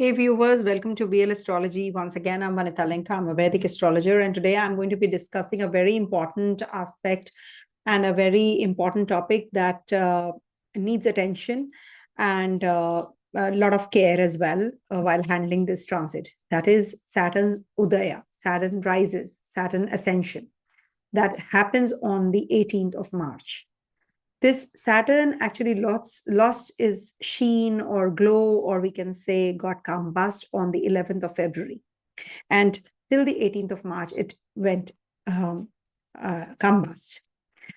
Hey viewers, welcome to VL Astrology. Once again, I'm Vanita Lenka. I'm a Vedic astrologer, and today I'm going to be discussing a very important aspect and a very important topic that needs attention and a lot of care as well while handling this transit. That is Saturn's Udaya, Saturn rises, Saturn Ascension. That happens on the 18th of March. This Saturn actually lost its sheen or glow, or we can say got combust on the 11th of February. And till the 18th of March, it went combust.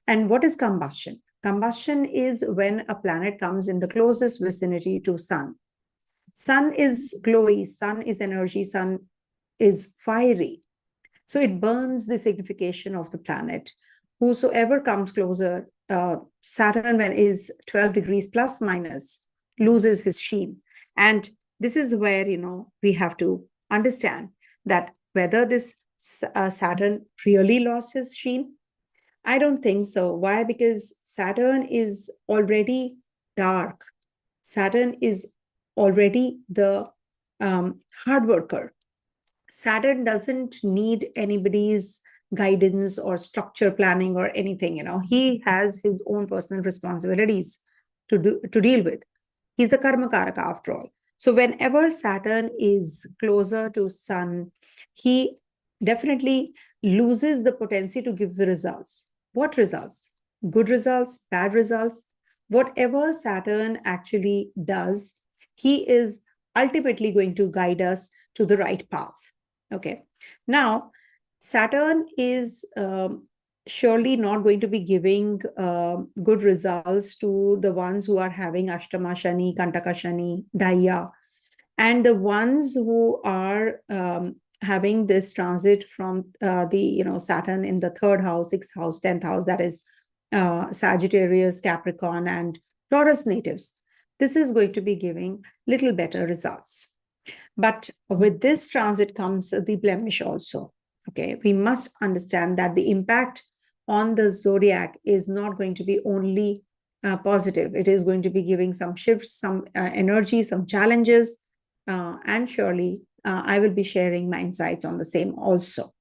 And what is combustion? Combustion is when a planet comes in the closest vicinity to Sun. Sun is glowy, Sun is energy, Sun is fiery. So it burns the signification of the planet. Whosoever comes closer, Saturn, when is 12 degrees plus minus, loses his sheen. And this is where, we have to understand that whether this Saturn really lost his sheen. I don't think so. Why? Because Saturn is already dark. Saturn is already the hard worker. Saturn doesn't need anybody's guidance or structure planning or anything. He has his own personal responsibilities to deal with. He's the karma karaka after all. So whenever Saturn is closer to Sun, he definitely loses the potency to give the results. What results? Good results, bad results. Whatever Saturn actually does, he is ultimately going to guide us to the right path. Okay. Now, Saturn is surely not going to be giving good results to the ones who are having Ashtama Shani, Kantaka Shani, Daya, and the ones who are having this transit from the Saturn in the third house, sixth house, 10th house, that is Sagittarius, Capricorn, and Taurus natives. This is going to be giving little better results. But with this transit comes the blemish also. Okay, we must understand that the impact on the zodiac is not going to be only positive. It is going to be giving some shifts, some energy, some challenges, and surely I will be sharing my insights on the same also.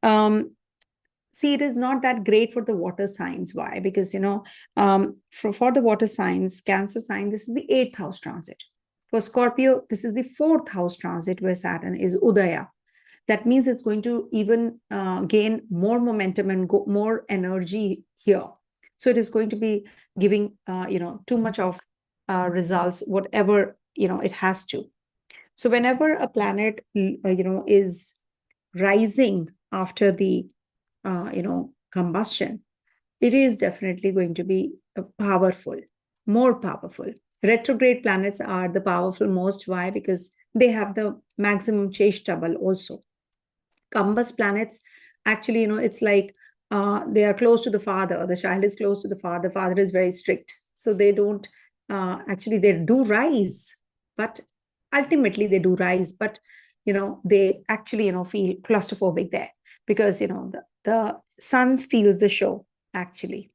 See, it is not that great for the water signs. Why? Because, for the water signs, Cancer sign, this is the 8th house transit. For Scorpio, this is the 4th house transit where Saturn is Udaya. That means it's going to even gain more momentum and more energy here. So it is going to be giving, too much of results, whatever, it has to. So whenever a planet, is rising after the, combustion, it is definitely going to be powerful, more powerful. Retrograde planets are the powerful most. Why? Because they have the maximum cheshtabal also. Combust planets, actually, it's like they are close to the father. The child is close to the father. The father is very strict. So they don't, actually, they do rise, but ultimately they do rise. But, they actually, feel claustrophobic there because, the sun steals the show, actually.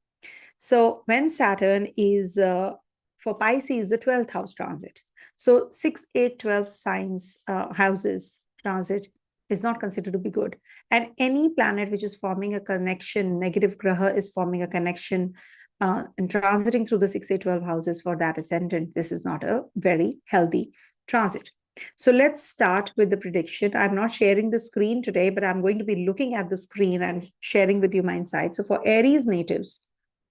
So when Saturn is, for Pisces, the 12th house transit. So 6, 8, 12 signs, houses transit is not considered to be good. And any planet which is forming a connection, negative graha is forming a connection and transiting through the 6, 8, 12 houses for that ascendant, this is not a very healthy transit. So let's start with the prediction. I'm not sharing the screen today, but I'm going to be looking at the screen and sharing with you my insights. So for Aries natives,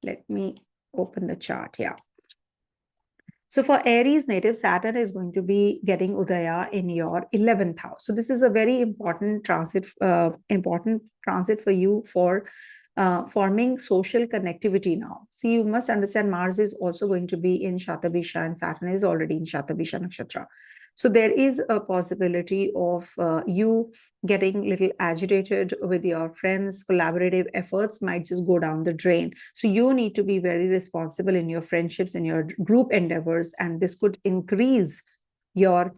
let me open the chart here. So for Aries native, Saturn is going to be getting Udaya in your 11th house. So this is a very important transit for you for forming social connectivity now. See, you must understand Mars is also going to be in Shatabisha and Saturn is already in Shatabisha Nakshatra. So there is a possibility of you getting a little agitated with your friends. Collaborative efforts might just go down the drain. So you need to be very responsible in your friendships, in your group endeavors, and this could increase your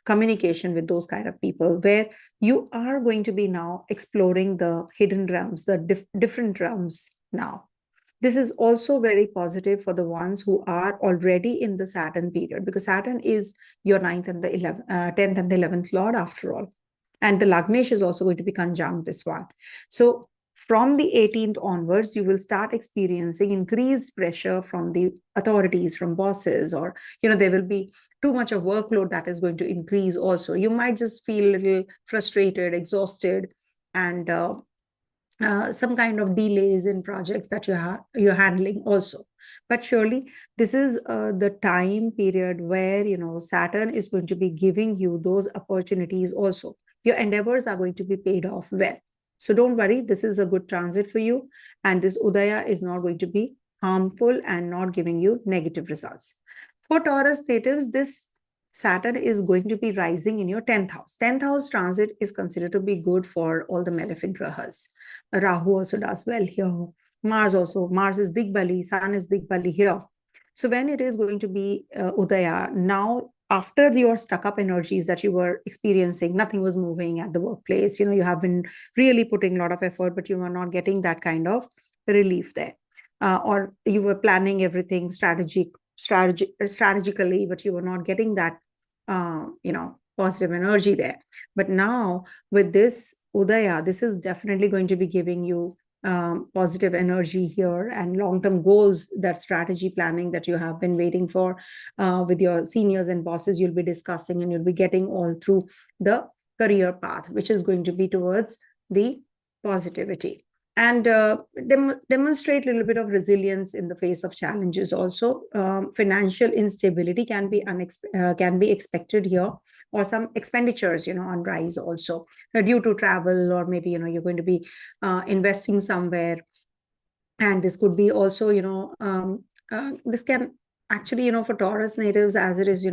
communication with those kind of people, where you are going to be now exploring the hidden realms, the different realms now. This is also very positive for the ones who are already in the Saturn period, because Saturn is your 9th and the 10th and the 11th Lord after all. And the Lagnesh is also going to be conjunct this one. So from the 18th onwards, you will start experiencing increased pressure from the authorities, from bosses, or, there will be too much of workload that is going to increase also. You might just feel a little frustrated, exhausted, and some kind of delays in projects that you're handling also. But surely this is the time period where Saturn is going to be giving you those opportunities also. Your endeavors are going to be paid off well. So don't worry, this is a good transit for you, and this Udaya is not going to be harmful and not giving you negative results. For Taurus natives, this Saturn is going to be rising in your 10th house. 10th house transit is considered to be good for all the malefic grahas. Rahu also does well here. Mars is Digbali, Sun is Digbali here. So when it is going to be Udaya, now after your stuck up energies that you were experiencing, nothing was moving at the workplace, you have been really putting a lot of effort, but you were not getting that kind of relief there. Or you were planning everything strategically, but you were not getting that positive energy there. But now with this Udaya, this is definitely going to be giving you positive energy here, and long-term goals, that strategy planning that you have been waiting for with your seniors and bosses, you'll be discussing, and you'll be getting all through the career path, which is going to be towards the positivity. And demonstrate a little bit of resilience in the face of challenges also. Financial instability can be expected here, or some expenditures on rise also, due to travel, or maybe you're going to be investing somewhere. And this could be also this can actually for Taurus natives, as it is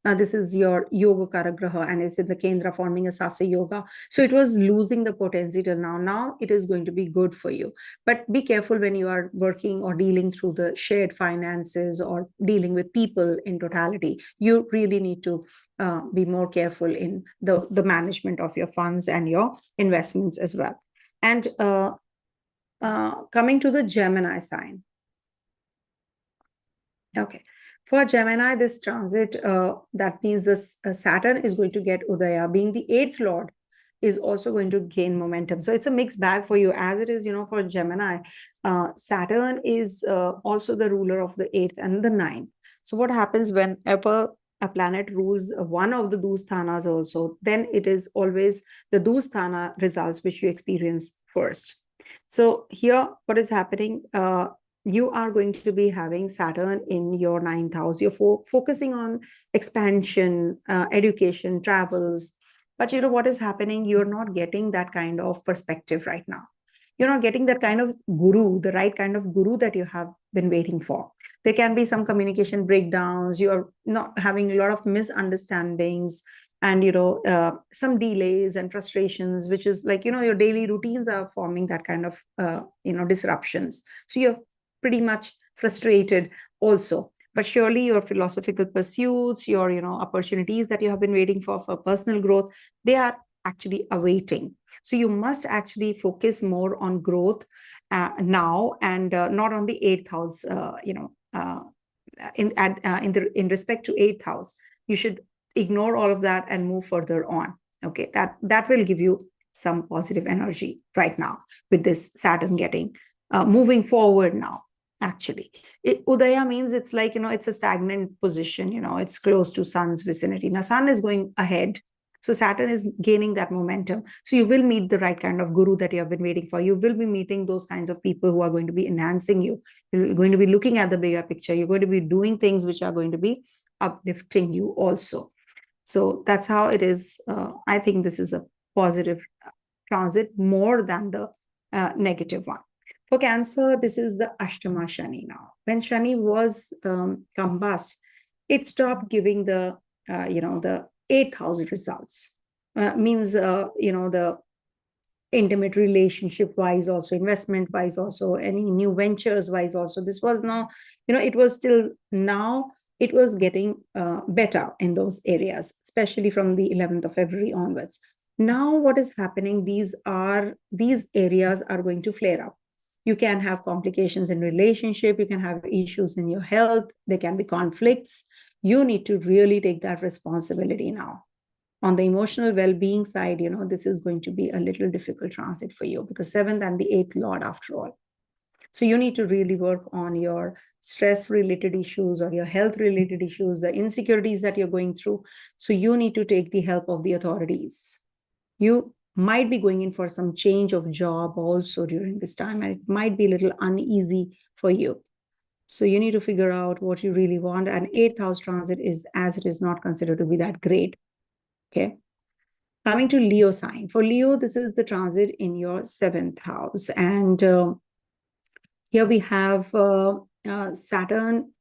this is your yoga karagraha, and it's in the kendra forming a sastra yoga, so it was losing the potency till now it is going to be good for you. But be careful when you are working or dealing through the shared finances, or dealing with people in totality. You really need to be more careful in the management of your funds and your investments as well. And coming to the Gemini sign. Okay. For Gemini, this transit, that means this Saturn is going to get Udaya, being the 8th Lord, is also going to gain momentum. So it's a mixed bag for you, as it is, for Gemini. Saturn is also the ruler of the 8th and the 9th. So what happens whenever a planet rules one of the Dusthanas also, then it is always the Dusthana results which you experience first. So here, what is happening? You are going to be having Saturn in your 9th house. You're focusing on expansion, education, travels. But what is happening? You're not getting that kind of perspective right now. You're not getting that kind of guru, the right kind of guru that you have been waiting for. There can be some communication breakdowns. You're not having a lot of misunderstandings, and some delays and frustrations, which is like your daily routines are forming that kind of disruptions. So you're pretty much frustrated also. But surely your philosophical pursuits, your opportunities that you have been waiting for personal growth, they are actually awaiting. So you must actually focus more on growth now, and not on the 8th house. In respect to 8th house, you should ignore all of that and move further on. Okay, that will give you some positive energy right now, with this Saturn getting moving forward now. Actually, Udaya means it's like it's a stagnant position. It's close to Sun's vicinity. Now Sun is going ahead, so Saturn is gaining that momentum. So you will meet the right kind of guru that you have been waiting for. You will be meeting those kinds of people who are going to be enhancing you. You're going to be looking at the bigger picture. You're going to be doing things which are going to be uplifting you also. So that's how it is. I think this is a positive transit more than the negative one. For Cancer, this is the Ashtama Shani now. When Shani was combust, it stopped giving the 8th house results. Means the intimate relationship wise also, investment wise also, any new ventures wise also. This was now, it was still now. It was getting better in those areas, especially from the 11th of February onwards. Now, what is happening? These areas are going to flare up. You can have complications in relationship. You can have issues in your health. There can be conflicts. You need to really take that responsibility now. On the emotional well-being side, this is going to be a little difficult transit for you, because 7th and the 8th Lord after all. So you need to really work on your stress-related issues or your health-related issues, the insecurities that you're going through. So you need to take the help of the authorities. You might be going in for some change of job also during this time, and it might be a little uneasy for you. So you need to figure out what you really want. And 8th house transit is, as it is, not considered to be that great. Okay. Coming to Leo sign. For Leo, this is the transit in your 7th house. And here we have Saturn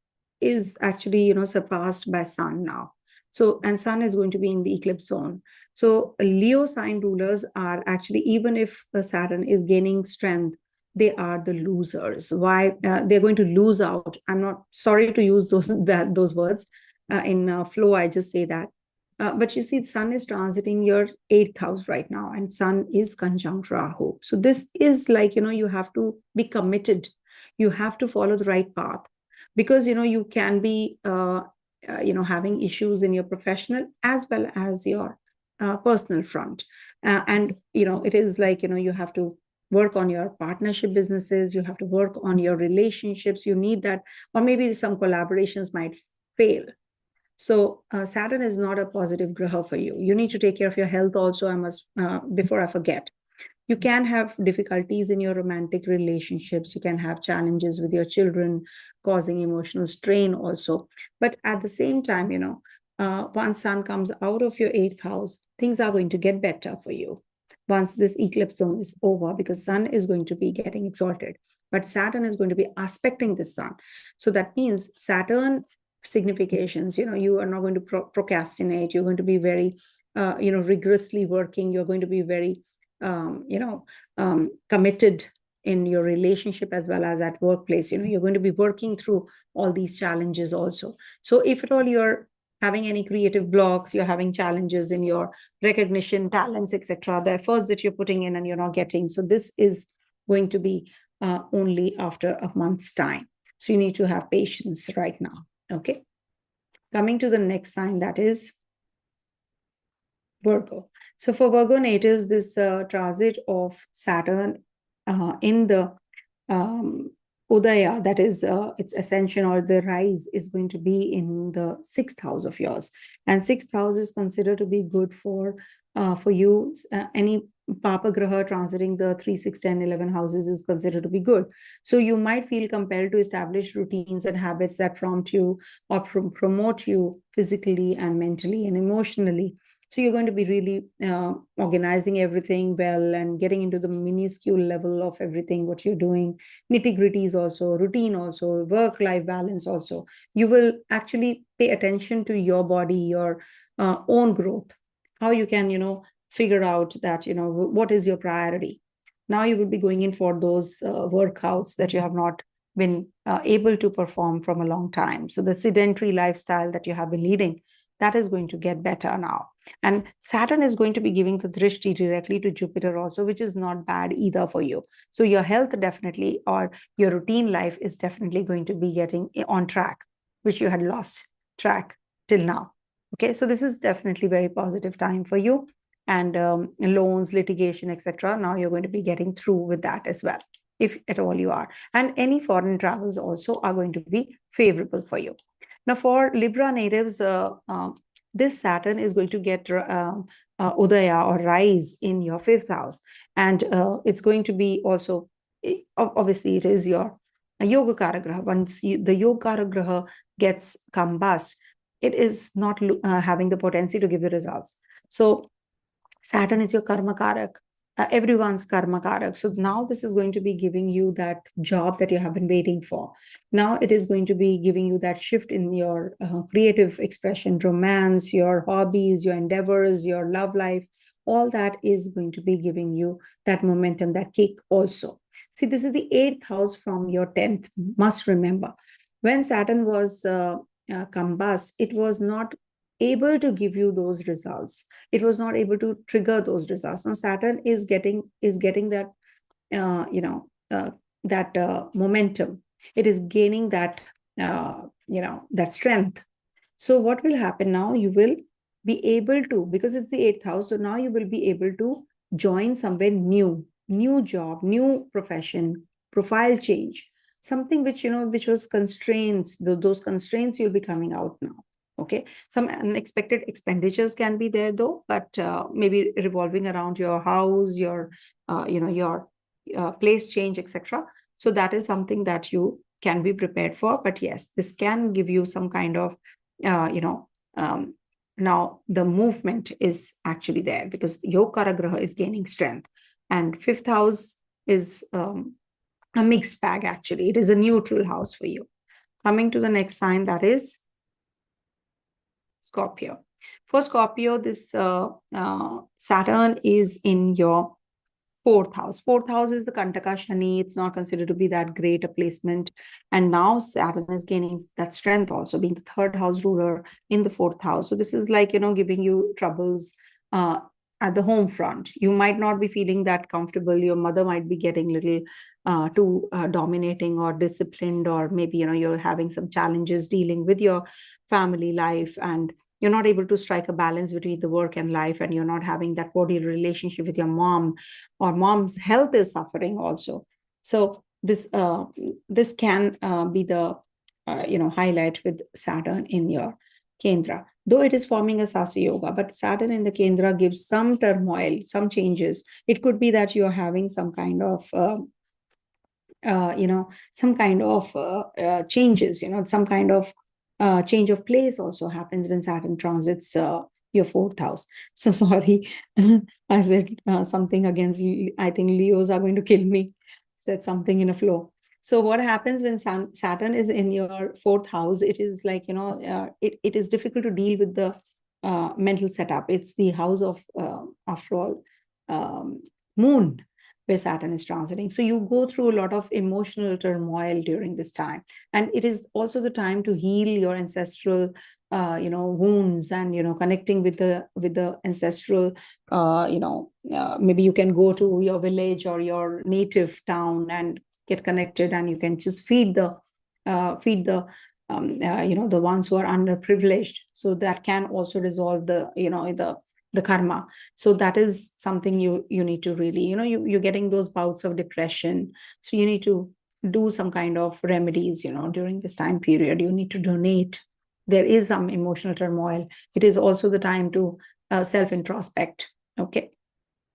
is actually, surpassed by Sun now. So, and Sun is going to be in the eclipse zone. So Leo sign rulers are actually, even if Saturn is gaining strength, they are the losers. Why? They're going to lose out. I'm not sorry to use those words. In flow, I just say that. But you see, Sun is transiting your 8th house right now, and Sun is conjunct Rahu. So this is like, you have to be committed. You have to follow the right path, because, you can be, having issues in your professional as well as your personal front. And, it is like, you have to work on your partnership businesses. You have to work on your relationships. You need that, or maybe some collaborations might fail. So Saturn is not a positive graha for you. You need to take care of your health also. Before I forget, you can have difficulties in your romantic relationships. You can have challenges with your children, causing emotional strain also. But at the same time, once Sun comes out of your 8th house, things are going to get better for you once this eclipse zone is over, because Sun is going to be getting exalted. But Saturn is going to be aspecting the Sun. So that means Saturn significations, you are not going to procrastinate. You're going to be very, rigorously working. You're going to be very, committed in your relationship as well as at workplace. You're going to be working through all these challenges also. So if at all you're having any creative blocks, you're having challenges in your recognition, talents, etc., the efforts that you're putting in and you're not getting. So this is going to be only after a month's time. So you need to have patience right now. Okay. Coming to the next sign, that is Virgo. So for Virgo natives, this transit of Saturn in the Udaya, that is its ascension or the rise, is going to be in the 6th house of yours. And 6th house is considered to be good for you. Any Papa Graha transiting the 3, 6, 10, 11 houses is considered to be good. So you might feel compelled to establish routines and habits that prompt you or promote you physically and mentally and emotionally. So you're going to be really organizing everything well and getting into the minuscule level of everything, what you're doing, nitty-gritties also, routine also, work-life balance also. You will actually pay attention to your body, your own growth, how you can, figure out that, what is your priority. Now you will be going in for those workouts that you have not been able to perform from a long time. So the sedentary lifestyle that you have been leading, that is going to get better now. And Saturn is going to be giving the drishti directly to Jupiter also, which is not bad either for you. So your health definitely, or your routine life is definitely going to be getting on track, which you had lost track till now. Okay, so this is definitely very positive time for you. And loans, litigation, etc. Now you're going to be getting through with that as well, if at all you are. And any foreign travels also are going to be favorable for you. Now for Libra natives, this Saturn is going to get Udaya or rise in your 5th house. And it's going to be also, obviously it is your Yoga Graha. Once the Yoga Graha gets combust, it is not having the potency to give the results. So Saturn is your karma karak, everyone's karma karak. So now this is going to be giving you that job that you have been waiting for. Now it is going to be giving you that shift in your creative expression, romance, your hobbies, your endeavors, your love life. All that is going to be giving you that momentum, that kick also. See, this is the 8th house from your 10th. Must remember, when Saturn was combust, it was not able to give you those results. It was not able to trigger those results. Now Saturn is getting that momentum. It is gaining that that strength. So what will happen now? You will be able to, because it's the 8th house, so now you will be able to join somewhere new job, new profession, profile change, something which which was constraints. Those constraints you'll be coming out now. Okay, some unexpected expenditures can be there though, but maybe revolving around your house, your your place change, etc. So that is something that you can be prepared for. But yes, this can give you some kind of now the movement is actually there because your Karagraha is gaining strength, and 5th house is a mixed bag. Actually, it is a neutral house for you. Coming to the next sign, that is Scorpio. For Scorpio, this Saturn is in your 4th house. 4th house is the Kantaka Shani. It's not considered to be that great a placement. And now Saturn is gaining that strength also, being the 3rd house ruler in the 4th house. So this is like, giving you troubles at the home front. You might not be feeling that comfortable. Your mother might be getting little too dominating or disciplined, or maybe, you're having some challenges dealing with your family life, and you're not able to strike a balance between the work and life, and you're not having that cordial relationship with your mom, or mom's health is suffering also. So this can be the highlight with Saturn in your Kendra. Though it is forming a Sasya Yoga, but Saturn in the Kendra gives some turmoil, some changes. It could be that you're having some kind of changes, some kind of change of place also happens when Saturn transits your 4th house. So sorry, I said something against, I think Leos are going to kill me. Said something in a flow. So what happens when Saturn is in your 4th house? It is like, it is difficult to deal with the mental setup. It's the house of, after all, moon, where Saturn is transiting. So you go through a lot of emotional turmoil during this time. And it is also the time to heal your ancestral wounds, and connecting with the ancestral, maybe you can go to your village or your native town and get connected, and you can just feed the the ones who are underprivileged. So that can also resolve the karma. So that is something you need to really, you're getting those bouts of depression. So you need to do some kind of remedies, during this time period. You need to donate. There is some emotional turmoil. It is also the time to self-introspect. Okay.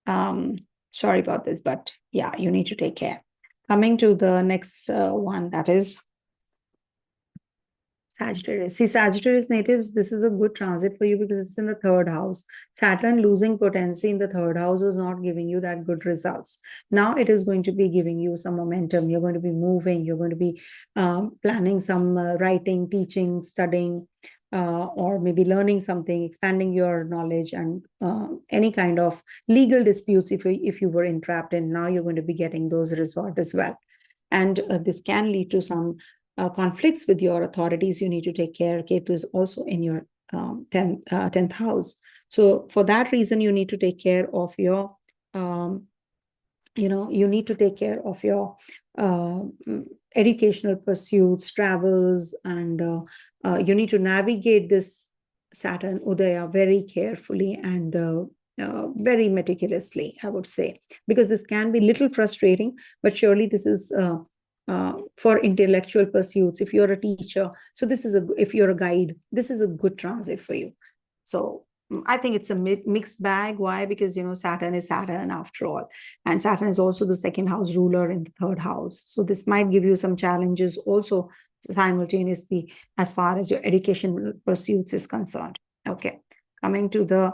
Sorry about this, but yeah, you need to take care. Coming to the next one, that is Sagittarius. See, Sagittarius natives, this is a good transit for you because it's in the 3rd house. Saturn losing potency in the 3rd house was not giving you that good results. Now it is going to be giving you some momentum. You're going to be moving. You're going to be planning some writing, teaching, studying, or maybe learning something, expanding your knowledge, and any kind of legal disputes if you were entrapped in. Now you're going to be getting those resolved as well. And this can lead to some conflicts with your authorities. You need to take care. Ketu is also in your 10th house. So for that reason, you need to take care of your, you need to take care of your educational pursuits, travels, and you need to navigate this Saturn Udaya very carefully and very meticulously, I would say, because this can be little frustrating, but surely this is for intellectual pursuits. If you're a teacher, so this is if you're a guide, this is a good transit for you. So I think it's a mixed bag. Why? Because Saturn is Saturn after all, and Saturn is also the 2nd house ruler in the 3rd house. So this might give you some challenges also simultaneously as far as your education pursuits is concerned. Okay, coming to the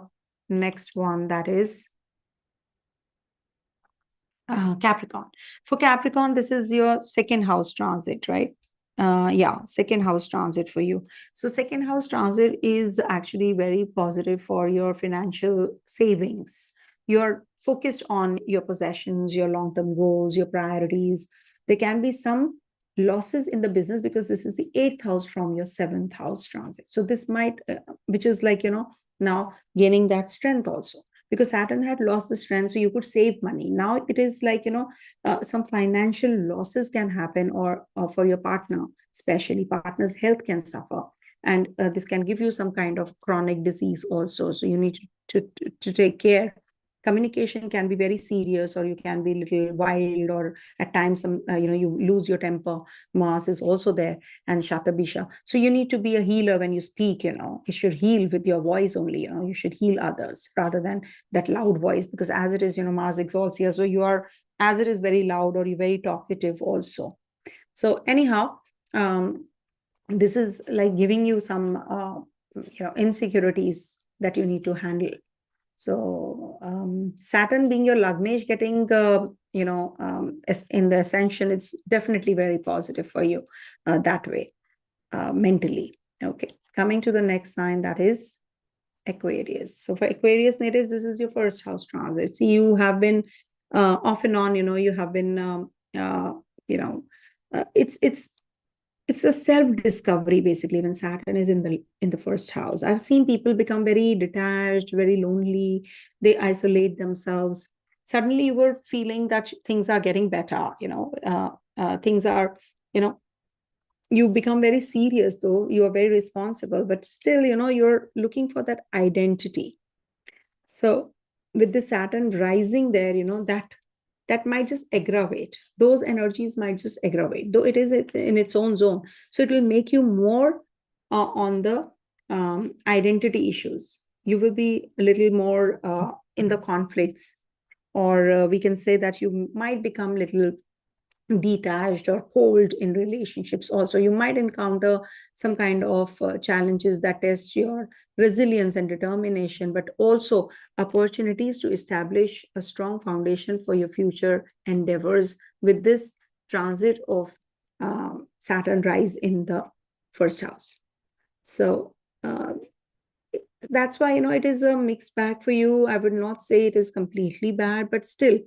next one, that is Capricorn. For Capricorn, this is your 2nd house transit, right? 2nd house transit for you. So 2nd house transit is actually very positive for your financial savings. You're focused on your possessions, your long-term goals, your priorities. There can be some losses in the business because this is the 8th house from your 7th house transit. So this might, which is like, now gaining that strength also. because Saturn had lost the strength, so you could save money. Now it is like, some financial losses can happen, or for your partner, especially partner's health can suffer. And this can give you some kind of chronic disease also. So you need to take care. Communication can be very serious, or you can be a little wild, or at times some you lose your temper. Mars is also there, and Shatabisha. So you need to be a healer when you speak. You should heal with your voice only. You should heal others rather than that loud voice, because as it is, Mars exalts here, so you are, as it is, very loud, or you're very talkative also. So anyhow, this is like giving you some insecurities that you need to handle. So Saturn being your Lagnesh, getting in the Ascension, it's definitely very positive for you that way, mentally. Okay, coming to the next sign, that is Aquarius. So for Aquarius natives, this is your first house transit. See, you have been off and on, you have been it's a self-discovery basically when Saturn is in the first house. I've seen people become very detached, very lonely. They isolate themselves. Suddenly you were feeling that things are getting better. Things are, you become very serious, though you are very responsible, but still, you're looking for that identity. So with the Saturn rising there, that might just aggravate. Those energies might just aggravate, though it is in its own zone. So it will make you more on the identity issues. You will be a little more in the conflicts, or we can say that you might become a little detached or cold in relationships also. You might encounter some kind of challenges that test your resilience and determination, but also opportunities to establish a strong foundation for your future endeavors with this transit of Saturn rise in the first house. So that's why, it is a mixed bag for you. I would not say it is completely bad, but still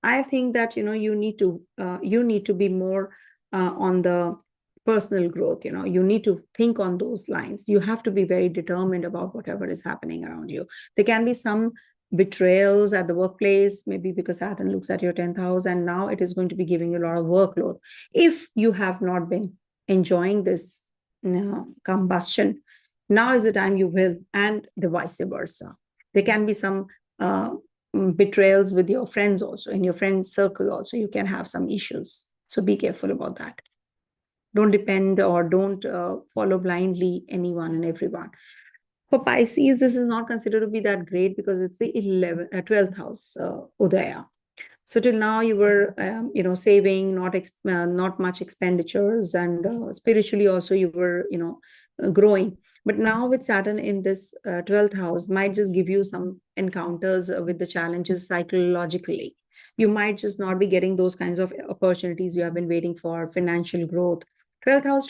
I think that you need to be more on the personal growth. You need to think on those lines. You have to be very determined about whatever is happening around you. There can be some betrayals at the workplace, maybe because Saturn looks at your 10th house, and now it is going to be giving you a lot of workload. If you have not been enjoying this combustion, now is the time you will, and the vice versa. There can be some betrayals with your friends also. In your friend circle also, you can have some issues. So be careful about that. Don't depend, or don't follow blindly anyone and everyone. For Pisces, this is not considered to be that great because it's the 12th house, Udaya. So till now you were, saving, not much expenditures, and spiritually also you were, growing. But now with Saturn in this 12th house, might just give you some encounters with the challenges psychologically. You might just not be getting those kinds of opportunities you have been waiting for, financial growth. 12th house,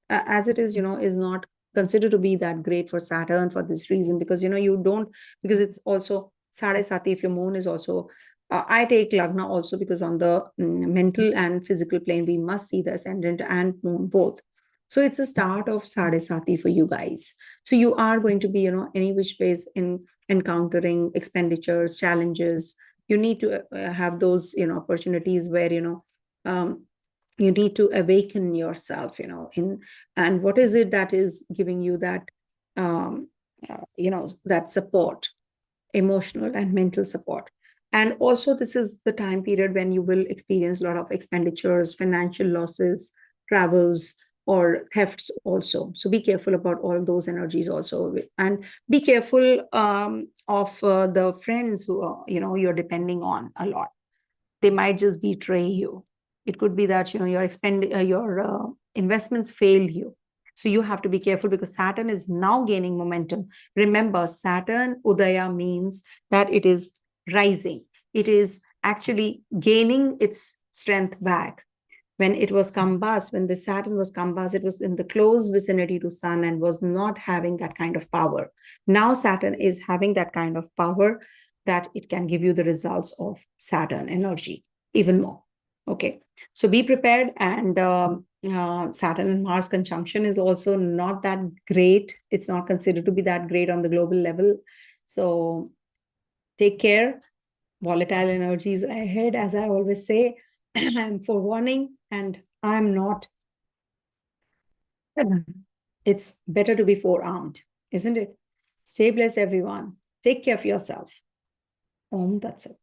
as it is not considered to be that great for Saturn for this reason, because, you don't, because it's also Sade Sati, if your moon is also, I take Lagna also because on the mental and physical plane, we must see the ascendant and moon both. So it's a start of Sade Sati for you guys. So you are going to be, any which ways in encountering expenditures, challenges. You need to have those, opportunities where, you need to awaken yourself, and what is it that is giving you that, that support, emotional and mental support. And also, this is the time period when you will experience a lot of expenditures, financial losses, travels, or thefts also. So be careful about all those energies also. And be careful of the friends who you're depending on a lot. They might just betray you. It could be that your investments fail you. So you have to be careful because Saturn is now gaining momentum. Remember, Saturn Udaya means that it is rising. It is actually gaining its strength back. When it was combust, when the Saturn was combust, it was in the close vicinity to Sun and was not having that kind of power. Now Saturn is having that kind of power that it can give you the results of Saturn energy even more. Okay, so be prepared. And Saturn and Mars conjunction is also not that great. It's not considered to be that great on the global level. So Take care. Volatile energies ahead, as I always say. I'm forewarning, and I'm not. It's better to be forearmed, isn't it? Stay blessed, everyone. Take care of yourself. Om Tat Sat.